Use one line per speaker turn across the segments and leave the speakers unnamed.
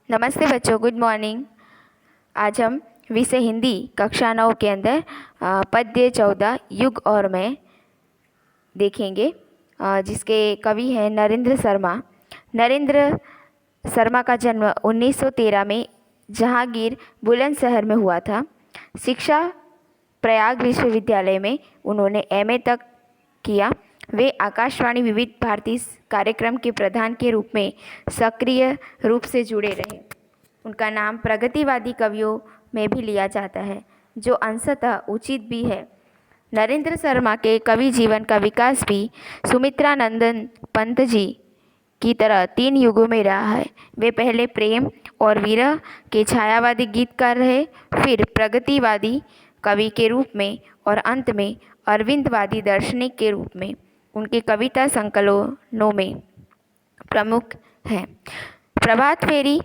नमस्ते बच्चों, good morning. आज हम विषय हिंदी कक्षा 9 के अंदर पद्य 14 युग और मैं देखेंगे, जिसके कवि हैं नरेंद्र शर्मा। नरेंद्र शर्मा का जन्म 1913 में जहांगीर बुलंदशहर में हुआ था। शिक्षा प्रयाग विश्वविद्यालय में उन्होंने एमए तक किया। वे आकाशवाणी विविध भारती कार्यक्रम के प्रधान के रूप में सक्रिय रूप से जुड़े रहे। उनका नाम प्रगतिवादी कवियों में भी लिया जाता है, जो अंशतः उचित भी है। नरेंद्र शर्मा के कवि जीवन का विकास भी सुमित्रानंदन पंत जी की तरह 3 युगों में रहा है। वे पहले प्रेम और विरह के छायावादी गीतकार रहे, फिर प्रगतिवादी कवि के रूप में और अंत में अरविंदवादी दार्शनिक के रूप में उनके कविता संकलनों में प्रमुख हैं। प्रभात फेरी,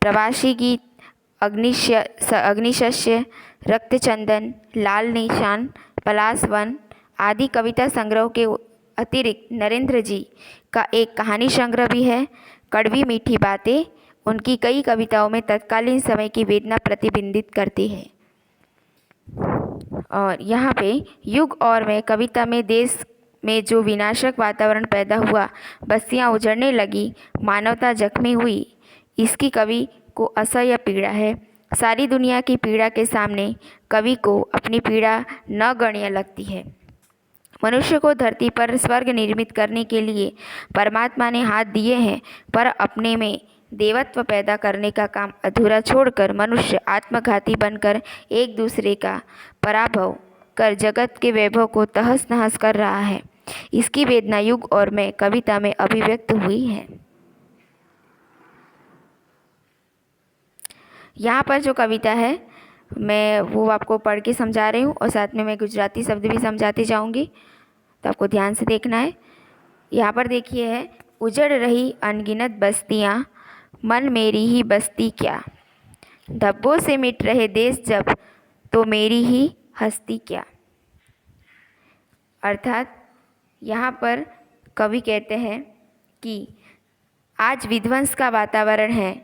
प्रवासी गीत, अग्निशस्य, रक्तचंदन, लाल निशान, पलाश वन आदि कविता संग्रह के अतिरिक्त नरेंद्र जी का एक कहानी संग्रह भी है। कड़वी मीठी बातें उनकी कई कविताओं में तत्कालीन समय की वेदना प्रतिबिंबित करती है। और यहाँ पे युग और मैं कविता में देश में जो विनाशक वातावरण पैदा हुआ, बस्तियाँ उजड़ने लगी, मानवता जख्मी हुई, इसकी कवि को असह्य पीड़ा है। सारी दुनिया की पीड़ा के सामने कवि को अपनी पीड़ा नगण्य लगती है। मनुष्य को धरती पर स्वर्ग निर्मित करने के लिए परमात्मा ने हाथ दिए हैं, पर अपने में देवत्व पैदा करने का काम अधूरा छोड़कर मनुष्य आत्मघाती बनकर एक दूसरे का पराभव कर जगत के वैभव को तहस नहस कर रहा है। इसकी वेदना युग और मैं कविता में अभिव्यक्त हुई है। यहाँ पर जो कविता है मैं वो आपको पढ़ के समझा रही हूँ और साथ में मैं गुजराती शब्द भी समझाती जाऊँगी, तो आपको ध्यान से देखना है। यहाँ पर देखिए है, उजड़ रही अनगिनत बस्तियाँ, मन मेरी ही बस्ती क्या, धब्बों से मिट रहे देश जब, तो मेरी ही हस्ती क्या। अर्थात यहाँ पर कवि कहते हैं कि आज विध्वंस का वातावरण है,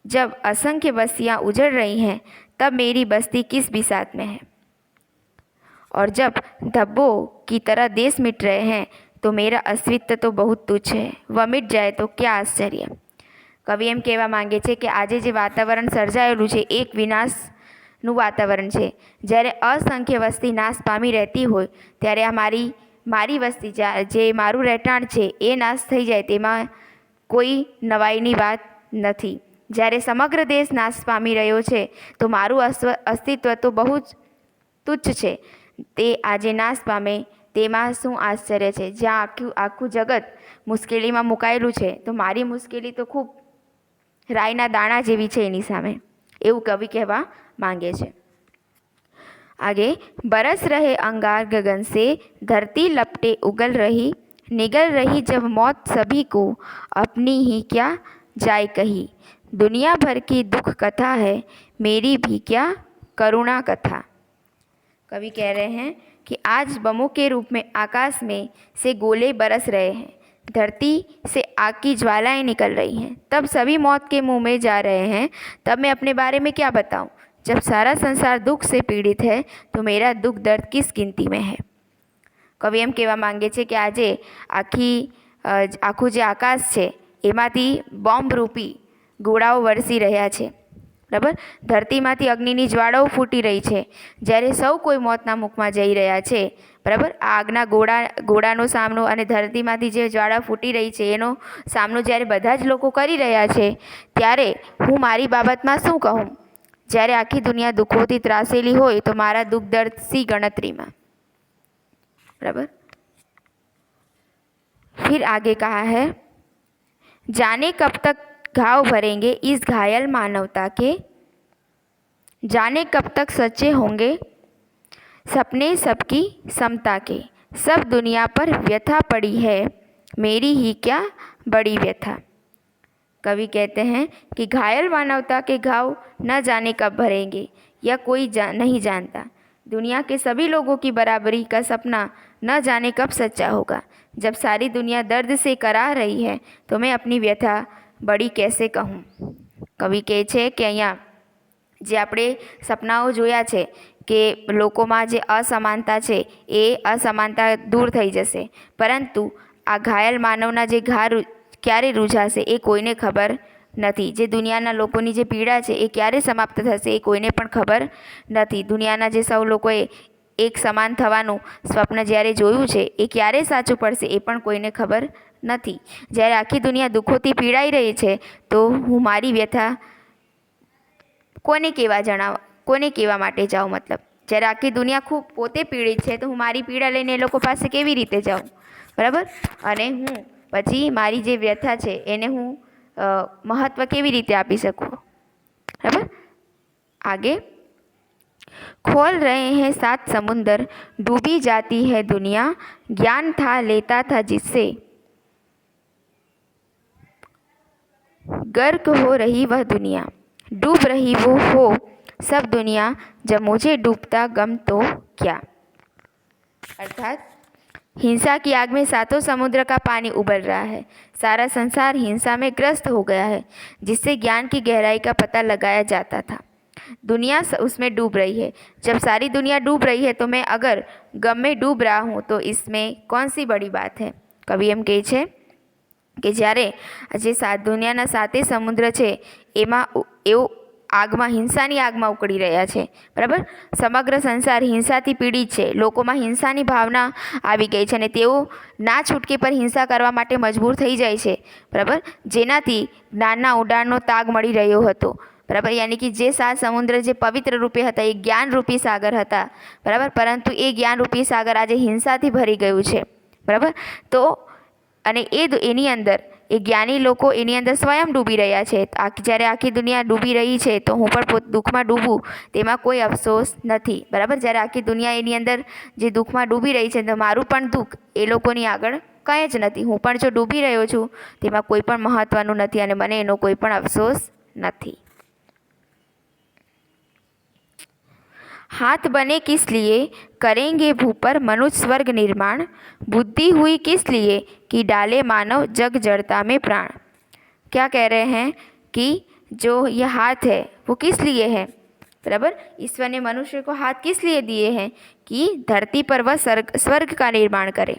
जब असंख्य बस्तियाँ उजड़ रही हैं, तब मेरी बस्ती किस बिसात में है। और जब धब्बों की तरह देश मिट रहे हैं, तो मेरा अस्तित्व तो बहुत तुच्छ है, वह मिट जाए तो क्या आश्चर्य। कवि एम कહેવા માંગે છે કે આજે જે વાતાવરણ સર્જાયેલું છે એક વિનાશનું વાતાવરણ છે। જ્યારે અસંખ્ય વસ્તી નાશ પામી રહેતી હોય, ત્યારે આ મારી વસ્તી જે મારું રહેઠાણ છે એ નાશ થઈ જાય તેમાં કોઈ નવાઈની વાત નથી। જ્યારે સમગ્ર દેશ નાશ પામી રહ્યો છે, તો મારું અસ્તિત્વ તો બહુ તુચ્છ છે, તે આજે નાશ પામે તેમાં શું આશ્ચર્ય છે। જ્યાં આખું જગત મુશ્કેલીમાં મુકાયેલું છે, તો મારી મુશ્કેલી તો ખૂબ રાઈના દાણા જેવી છે એની સામે, એવું કવિ કહેવા માંગે છે। आगे, बरस रहे अंगार गगन से, धरती लपटे उगल रही, निगल रही जब मौत सभी को, अपनी ही क्या जाए कही। दुनिया भर की दुख कथा है, मेरी भी क्या करुणा कथा। कवि कह रहे हैं कि आज बमों के रूप में आकाश में से गोले बरस रहे हैं, धरती से आग की ज्वालाएं निकल रही हैं, तब सभी मौत के मुंह में जा रहे हैं, तब मैं अपने बारे में क्या बताऊं। जब सारा संसार दुख से पीड़ित है, तो मेरा दुख दर्द किस गिनती में है। कवि एम कहेवा मांगे छे कि आजे आखું જે આકાશ છે એમાંથી બોમ્બ રૂપી ગોળાઓ વરસી રહ્યા છે, બરાબર। ધરતીમાંથી અગ્નિની જ્વાળાઓ ફૂટી રહી છે, જ્યારે સૌ કોઈ મોતના મુખમાં જઈ રહ્યા છે, બરાબર। આ આગના ગોળાનો સામનો અને ધરતીમાંથી જે જ્વાળા ફૂટી રહી છે એનો સામનો જ્યારે બધા જ લોકો કરી રહ્યા છે, ત્યારે હું મારી બાબતમાં શું કહું। જ્યારે આખી દુનિયા દુઃખોથી ત્રાસેલી હોય, તો મારા દુઃખ દર્દ સી ગણતરીમાં, बराबर। फिर आगे कहा है, जाने कब तक घाव भरेंगे इस घायल मानवता के, जाने कब तक सच्चे होंगे सपने सबकी समता के। सब दुनिया पर व्यथा पड़ी है, मेरी ही क्या बड़ी व्यथा। कवि कहते हैं कि घायल मानवता के घाव न जाने कब भरेंगे, यह कोई नहीं जानता। दुनिया के सभी लोगों की बराबरी का सपना न जाने कब सच्चा होगा। जब सारी दुनिया दर्द से कराह रही है, तो मैं अपनी व्यथा બળી કેસે કહું। કવિ કહે છે કે અહીંયા જે આપણે સપનાઓ જોયા છે કે લોકોમાં જે અસમાનતા છે એ અસમાનતા દૂર થઈ જશે, પરંતુ આ ઘાયલ માનવના જે ઘા ક્યારે રૂઝાશે એ કોઈને ખબર નથી। જે દુનિયાના લોકોની જે પીડા છે એ ક્યારે સમાપ્ત થશે એ કોઈને પણ ખબર નથી। દુનિયાના જે સૌ લોકોએ એક સમાન થવાનું સ્વપ્ન જ્યારે જોયું છે એ ક્યારે સાચું પડશે એ પણ કોઈને ખબર નથી। જ્યારે આખી દુનિયા દુઃખોથી પીડાઈ રહી છે તો હું મારી વ્યથા કોને કહેવા માટે જાઉં? મતલબ જ્યારે આખી દુનિયા ખૂબ પોતે પીડિત છે તો હું મારી પીડા લઈને એ લોકો પાસે કેવી રીતે જાઉં? બરાબર। અને હું પછી મારી જે વ્યથા છે એને હું મહત્ત્વ કેવી રીતે આપી શકું? બરાબર। आगे, खोल रहे हैं 7 समुंदर, डूबी जाती है दुनिया, ज्ञान था लेता था जिससे, गर्क हो रही वह दुनिया, डूब रही वो हो सब दुनिया, जब मुझे डूबता गम तो क्या। अर्थात हिंसा की आग में 7 समुद्र का पानी उबल रहा है, सारा संसार हिंसा में ग्रस्त हो गया है, जिससे ज्ञान की गहराई का पता लगाया जाता था। दुनिया उसमें डूब रही है। जब सारी दुनिया डूब रही है तो मैं अगर गम में डूब रहा हूँ तो इसमें कौन सी बड़ी बात है। कवि एम कहे छे કે જ્યારે જે દુનિયાના 7 સમુદ્ર છે એમાં એવો આગમાં હિંસાની આગમાં ઉકળી રહ્યા છે। બરાબર। સમગ્ર સંસાર હિંસાથી પીડિત છે, લોકોમાં હિંસાની ભાવના આવી ગઈ છે અને તેઓ ના છૂટકે પર હિંસા કરવા માટે મજબૂર થઈ જાય છે। બરાબર। જેનાથી જ્ઞાનના ઉડાણનો તાગ મળી રહ્યો હતો। બરાબર। યાની કે જે 7 સમુદ્ર જે પવિત્ર રૂપે હતા એ જ્ઞાનરૂપી સાગર હતા। બરાબર। પરંતુ એ જ્ઞાનરૂપી સાગર આજે હિંસાથી ભરી ગયું છે। બરાબર। તો અને એની અંદર એ જ્ઞાની લોકો એની અંદર સ્વયં ડૂબી રહ્યા છે। જ્યારે આખી દુનિયા ડૂબી રહી છે તો હું પણ દુઃખમાં ડૂબું તેમાં કોઈ અફસોસ નથી। બરાબર। જ્યારે આખી દુનિયા એની અંદર જે દુઃખમાં ડૂબી રહી છે તો મારું પણ દુઃખ એ લોકોની આગળ કંઈ જ નથી। હું પણ જો ડૂબી રહ્યો છું તેમાં કોઈ પણ મહત્ત્વનું નથી અને મને એનો કોઈ પણ અફસોસ નથી। हाथ बने किस लिए करेंगे भू पर मनुष्य स्वर्ग निर्माण, बुद्धि हुई किस लिए कि डाले मानव जग जड़ता में प्राण। क्या कह रहे हैं कि जो यह हाथ है वो किस लिए है? बराबर। ईश्वर ने मनुष्य को हाथ किस लिए दिए हैं कि धरती पर वह स्वर्ग का निर्माण करे।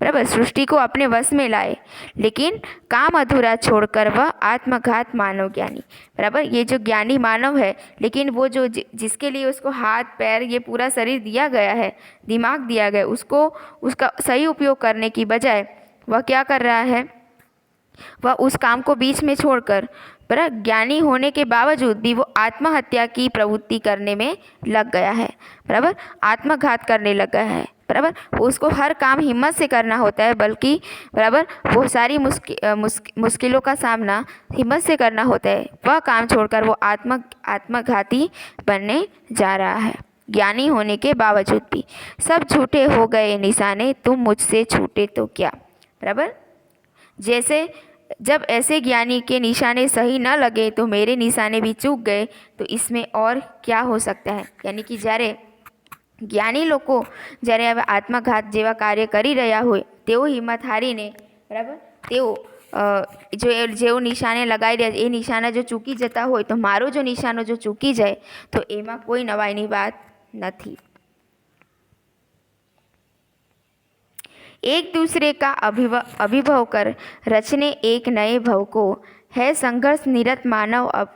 बराबर। सृष्टि को अपने वश में लाए, लेकिन काम अधूरा छोड़कर वह आत्मघात मानव ज्ञानी। बराबर। ये जो ज्ञानी मानव है, लेकिन वो जो जिसके लिए उसको हाथ पैर ये पूरा शरीर दिया गया है, दिमाग दिया गया, उसको उसका सही उपयोग करने की बजाय वह क्या कर रहा है? वह उस काम को बीच में छोड़कर, बराबर, ज्ञानी होने के बावजूद भी वो आत्महत्या की प्रवृत्ति करने में लग गया है। बराबर। आत्मघात करने लगा है। बराबर। उसको हर काम हिम्मत से करना होता है, बल्कि बराबर वो सारी मुश्किलों का सामना हिम्मत से करना होता है। वह काम छोड़कर वो आत्मघाती बनने जा रहा है, ज्ञानी होने के बावजूद भी। सब झूठे हो गए निशाने, तुम मुझसे छूटे तो क्या। बराबर। जैसे जब ऐसे ज्ञानी के निशाने सही न लगे तो मेरे निशाने भी चूक गए, तो इसमें और क्या हो सकता है। यानी कि જ્યારે જ્ઞાની લોકો જ્યારે હવે આત્મઘાત જેવા કાર્ય કરી રહ્યા હોય તેઓ હિંમત હારીને, બરાબર, તેઓ જેઓ નિશાને લગાવી રહ્યા છે એ નિશાના જો ચૂકી જતા હોય તો મારો જો નિશાનો જો ચૂકી જાય તો એમાં કોઈ નવાઈની વાત નથી। एक दूसरे का अभिभव कर रचने एक नए भव को, है संघर्ष निरत मानव अब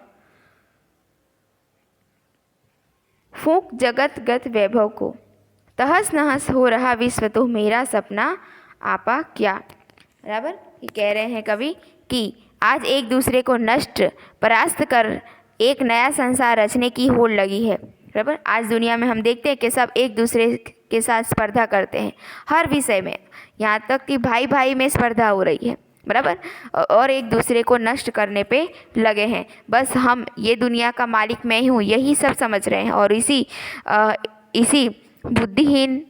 फूंक जगत गत वैभव को, तहस नहस हो रहा विश्व तो मेरा सपना आपा क्या। बराबर। ये कह रहे हैं कवि कि आज एक दूसरे को नष्ट परास्त कर एक नया संसार रचने की होड़ लगी है। बराबर। आज दुनिया में हम देखते हैं कि सब एक दूसरे के साथ स्पर्धा करते हैं हर विषय में, यहाँ तक कि भाई भाई में स्पर्धा हो रही है। बराबर। और एक दूसरे को नष्ट करने पे लगे हैं। बस हम ये दुनिया का मालिक मैं हूँ यही सब समझ रहे हैं और इसी बुद्धिहीन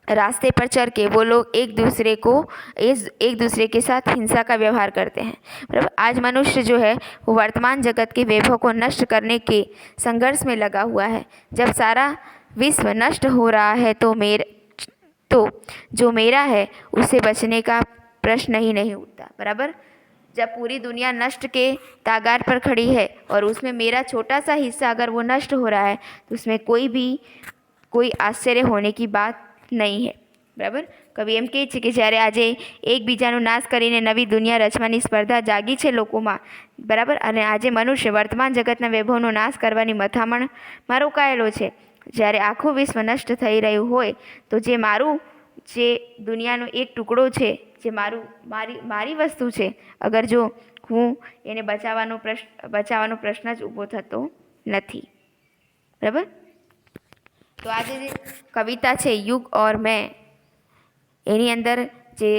रास्ते पर चल के वो लोग एक दूसरे के साथ हिंसा का व्यवहार करते हैं। बराबर। आज मनुष्य जो है वो वर्तमान जगत के वैभव को नष्ट करने के संघर्ष में लगा हुआ है। जब सारा विश्व नष्ट हो रहा है तो जो मेरा है उससे बचने का प्रश्न ही नहीं उठता। बराबर। जब पूरी दुनिया नष्ट के तागार पर खड़ी है और उसमें मेरा छोटा सा हिस्सा अगर वो नष्ट हो रहा है तो उसमें कोई आश्चर्य होने की बात नहीं है। બરાબર। કવિ એમ કહે છે કે જ્યારે આજે એકબીજાનો નાશ કરીને નવી દુનિયા રચવાની સ્પર્ધા જાગી છે લોકોમાં, બરાબર, અને આજે મનુષ્ય વર્તમાન જગતના વૈભવનો નાશ કરવાની મથામણમાં રોકાયેલો છે। જ્યારે આખું વિશ્વ નષ્ટ થઈ રહ્યું હોય તો જે દુનિયાનો એક ટુકડો છે, જે મારી વસ્તુ છે, અગર જો હું એને બચાવવાનો પ્રશ્ન જ ઊભો થતો નથી। બરાબર। તો આજે જે કવિતા છે યુગ ઓર મેં, એની અંદર જે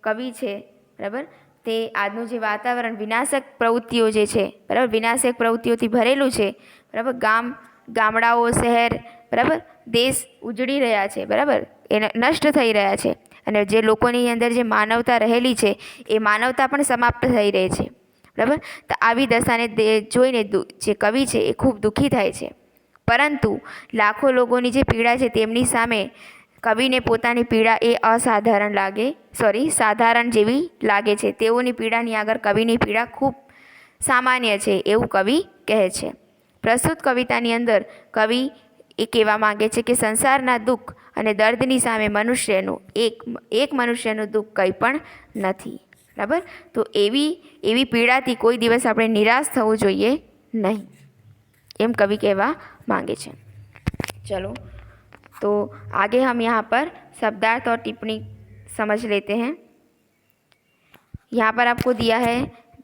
કવિ છે, બરાબર, તે આજનું જે વાતાવરણ વિનાશક પ્રવૃત્તિઓ જે છે, બરાબર, વિનાશક પ્રવૃત્તિઓથી ભરેલું છે, બરાબર, ગામડાઓ, શહેર, બરાબર, દેશ ઉજળી રહ્યા છે, બરાબર, એ નષ્ટ થઈ રહ્યા છે, અને જે લોકોની અંદર જે માનવતા રહેલી છે એ માનવતા પણ સમાપ્ત થઈ રહી છે। બરાબર। તો આવી દશાને જોઈને જે કવિ છે એ ખૂબ દુઃખી થાય છે, પરંતુ લાખો લોકોની જે પીડા છે તેમની સામે કવિને પોતાની પીડા એ સાધારણ જેવી લાગે છે। તેઓની પીડાની આગળ કવિની પીડા ખૂબ સામાન્ય છે એવું કવિ કહે છે। પ્રસ્તુત કવિતાની અંદર કવિ એ કહેવા માંગે છે કે સંસારના દુઃખ અને દર્દની સામે એક મનુષ્યનું દુઃખ કંઈ પણ નથી। બરાબર। તો એવી પીડાથી કોઈ દિવસ આપણે નિરાશ થવું જોઈએ નહીં, એમ કવિ કહેવા मांगे छे। चलो तो आगे हम यहाँ पर शब्दार्थ और टिप्पणी समझ लेते हैं। यहाँ पर आपको दिया है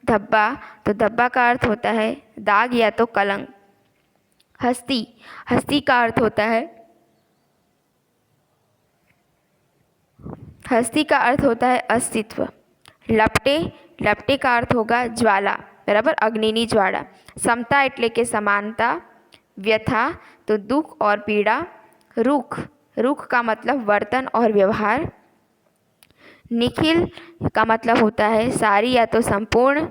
धब्बा, तो धब्बा का अर्थ होता है दाग या तो कलंक। हस्ती, हस्ती का अर्थ होता है अस्तित्व। लपटे, लपटे का अर्थ होगा ज्वाला, बराबर, अग्निनी ज्वाला। समता एटले के समानता। व्यथा तो दुख और पीड़ा। रुख, रुख का मतलब वर्तन और व्यवहार। निखिल का मतलब होता है सारी या तो संपूर्ण।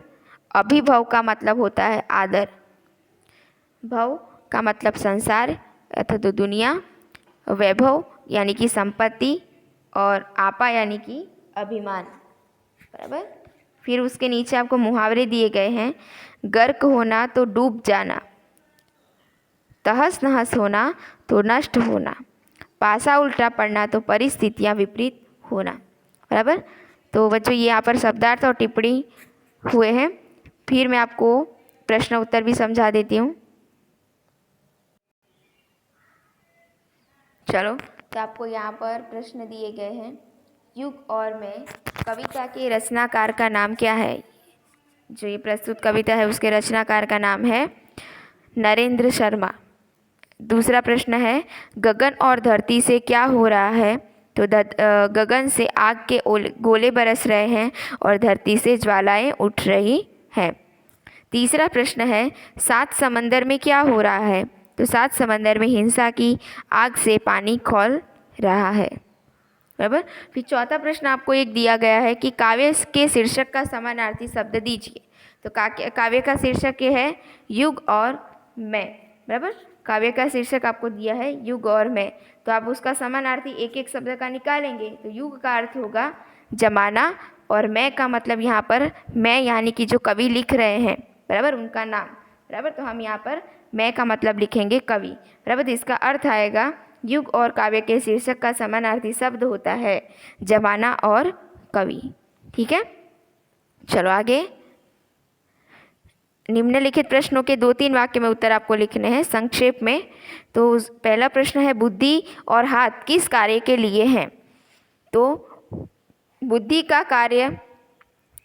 अभिभव का मतलब होता है आदर। भव का मतलब संसार अथवा तो दुनिया। वैभव यानी कि संपत्ति, और आपा यानी कि अभिमान। बराबर। फिर उसके नीचे आपको मुहावरे दिए गए हैं। गर्क होना तो डूब जाना, तहस नहस होना तो नष्ट होना, पासा उल्टा पड़ना तो परिस्थितियाँ विपरीत होना। बराबर। तो बच्चों ये यहाँ पर शब्दार्थ और टिप्पणी हुए हैं। फिर मैं आपको प्रश्न उत्तर भी समझा देती हूँ। चलो, तो आपको यहाँ पर प्रश्न दिए गए हैं। युग और मैं कविता के रचनाकार का नाम क्या है? जो ये प्रस्तुत कविता है उसके रचनाकार का नाम है नरेंद्र शर्मा। दूसरा प्रश्न है गगन और धरती से क्या हो रहा है? तो गगन से आग के गोले बरस रहे हैं और धरती से ज्वालाएं उठ रही हैं। तीसरा प्रश्न है 7 समंदर में क्या हो रहा है? तो 7 समंदर में हिंसा की आग से पानी खौल रहा है। बराबर। फिर चौथा प्रश्न आपको एक दिया गया है कि काव्य के शीर्षक का समानार्थी शब्द दीजिए। तो काव्य का शीर्षक ये है युग और मैं। बराबर। काव्य का शीर्षक आपको दिया है युग और मैं, तो आप उसका समानार्थी एक एक शब्द का निकालेंगे। तो युग का अर्थ होगा जमाना, और मैं का मतलब यहाँ पर मैं यानी कि जो कवि लिख रहे हैं, बराबर, उनका नाम। बराबर। तो हम यहाँ पर मैं का मतलब लिखेंगे कवि। बराबर। तो इसका अर्थ आएगा युग और काव्य के शीर्षक का समानार्थी शब्द होता है जमाना और कवि। ठीक है। चलो आगे। निम्नलिखित प्रश्नों के 2-3 वाक्य में उत्तर आपको लिखने हैं संक्षेप में। तो पहला प्रश्न है बुद्धि और हाथ किस कार्य के लिए हैं? तो बुद्धि का कार्य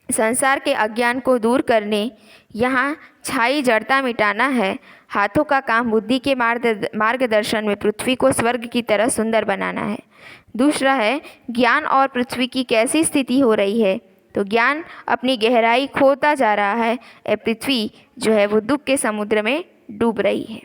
संसार के अज्ञान को दूर करने, यहाँ छाई जड़ता मिटाना है। हाथों का काम बुद्धि के मार्गदर्शन में पृथ्वी को स्वर्ग की तरह सुंदर बनाना है। दूसरा है ज्ञान और पृथ्वी की कैसी स्थिति हो रही है? तो ज्ञान अपनी गहराई खोता जा रहा है, पृथ्वी जो है वो दुख के समुद्र में डूब रही है।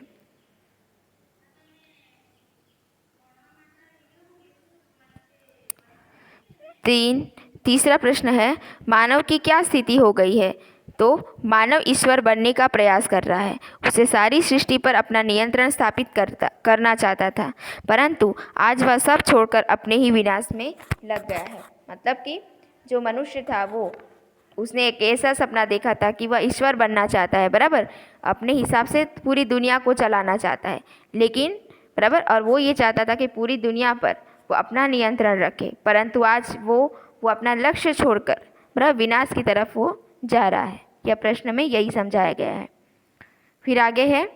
तीसरा प्रश्न है मानव की क्या स्थिति हो गई है? तो मानव ईश्वर बनने का प्रयास कर रहा है। उसे सारी सृष्टि पर अपना नियंत्रण स्थापित करना चाहता था, परंतु आज वह सब छोड़कर अपने ही विनाश में लग गया है। मतलब कि जो मनुष्य था वो उसने एक ऐसा सपना देखा था कि वह ईश्वर बनना चाहता है, बराबर, अपने हिसाब से पूरी दुनिया को चलाना चाहता है, लेकिन बराबर, और वो ये चाहता था कि पूरी दुनिया पर वो अपना नियंत्रण रखे, परंतु आज वो अपना लक्ष्य छोड़कर बराबर विनाश की तरफ वो जा रहा है। यह प्रश्न में यही समझाया गया है। फिर आगे है,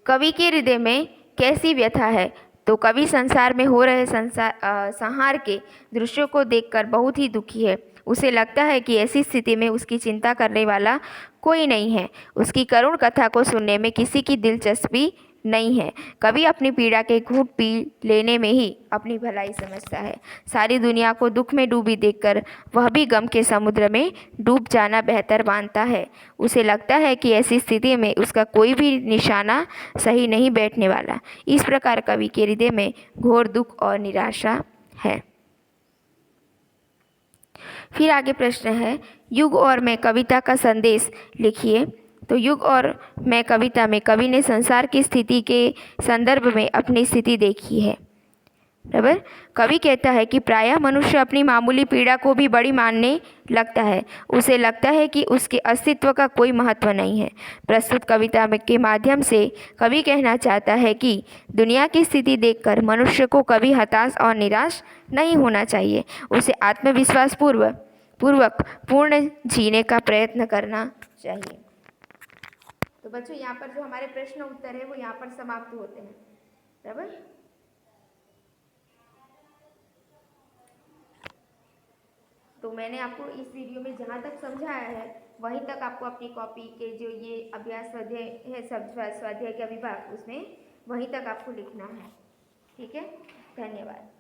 कवि के हृदय में कैसी व्यथा है? तो कवि संसार में हो रहे संहार के दृश्यों को देखकर बहुत ही दुखी है। उसे लगता है कि ऐसी स्थिति में उसकी चिंता करने वाला कोई नहीं है, उसकी करुण कथा को सुनने में किसी की दिलचस्पी नहीं है। कवि अपनी पीड़ा के घूंट पी लेने में ही अपनी भलाई समझता है। सारी दुनिया को दुख में डूबी देखकर वह भी गम के समुद्र में डूब जाना बेहतर मानता है। उसे लगता है कि ऐसी स्थिति में उसका कोई भी निशाना सही नहीं बैठने वाला। इस प्रकार कवि के हृदय में घोर दुख और निराशा है। फिर आगे प्रश्न है, युग और मैं कविता का संदेश लिखिए। तो युग और मैं कविता में कवि ने संसार की स्थिति के संदर्भ में अपनी स्थिति देखी है, बराबर। कवि कहता है कि प्रायः मनुष्य अपनी मामूली पीड़ा को भी बड़ी मानने लगता है। उसे लगता है कि उसके अस्तित्व का कोई महत्व नहीं है। प्रस्तुत कविता के माध्यम से कवि कहना चाहता है कि दुनिया की स्थिति देखकर मनुष्य को कभी हताश और निराश नहीं होना चाहिए। उसे आत्मविश्वास पूर्वक पूर्ण जीने का प्रयत्न करना चाहिए। तो बच्चों, यहाँ पर जो हमारे प्रश्न उत्तर है वो यहाँ पर समाप्त होते हैं, बराबर। तो मैंने आपको इस वीडियो में जहाँ तक समझाया है वहीं तक आपको अपनी कॉपी के जो ये अभ्यास स्वाध्याय है, सब स्वाध्याय के अभिभाग, उसमें वहीं तक आपको लिखना है। ठीक है, धन्यवाद।